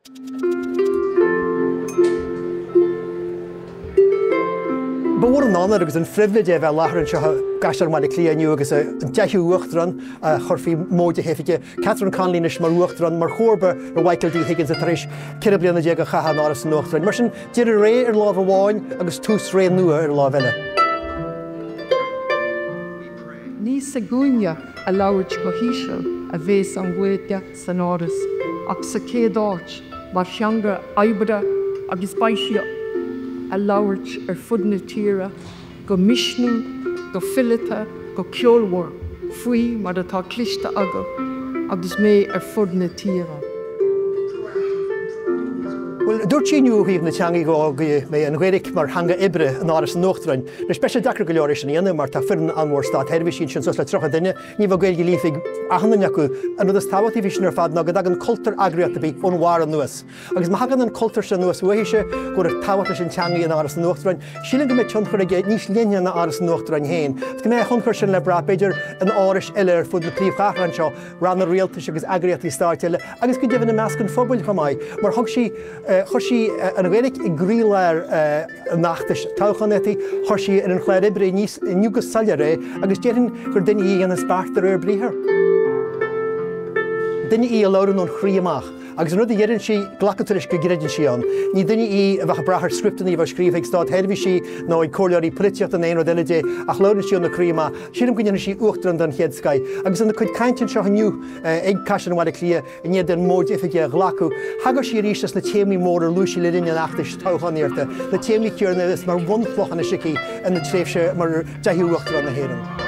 Bhór an anna agus an fribhide bheith láthrann seo gasar Bhaile Cliath agus an deichiú Uachtarán chorfaí móide hoifige Catherine Connolly mar Uachtarán mar chorba ar Michael D. Higgins a taréis cire bliana déag a chahan áras an Uachtarán. Mar sin deir ré ar lámh amháin agus tús ré nua ar lámh eile. Ní sa gúine a labhairt go híseal a bhés an gcuaite san áras ach sa céad áit mar teanga oibre agus baisí a labhairt ar fud na tíre go misnú, go fillite, go ceolmhór faoi mar atá cliste aga agus mé ar fud na tíre. Well, dúirt sí nniu na teangaí go mé an ghuiiric mar hanga ibre an áras an Uachtarán. Na speisial dacra go leor sin íana mar tá finn anmór stát heirbhí sin sos le trocha duine, ní bh gailge lífig ahanana acu an rud is táhairtí bhí sin ar fad ná go ag an cultúr agriacht a bhí ónmhar an nuas. Agus má hagan an cultúr sin nuas uhéise gur táhairta sin teangaí an áras an Uachtarán, sílan go mé tionchar aige níos líne na áras an Uachtarán héin. Go mé chunchar sin le bra beidir an áras eile ar fud na príomhchathairn seo ran na rialtas agus agriachtaí stáitiile agus go deimhna meascan fóbail chomáid mar thug sí chuir sí an ghuiiric i gríleir nachtas tochanétaí, chuir sí in an chléir ibre níos inniu go saile ré agus déann gur duine í an spartar ar blithir. Duine í a láran ón chrí amach, agus an rud a dhéann sí glacataris go greidir sí an. Ní duine í a bheith brathar scriptaí bh scríomh ag stáit heirbhí sí nó ag cóileoirí políteacht an éon eile dé ach láran sí an na chrí amach, sílim go dhéann sí Uachtarán den chéad scaid. Agus an chuid cainteann seo aniu ag caiisian Bhaile Cliath in iad den mód hoifige Ghlac, hagar sí rístas na téimí mór ar lúisí le duine nachtas tochaníirta, na téimí cearna is mar bhunflochan na sicí in na tréimhse mar deichiú Uachtarán na hÉireann.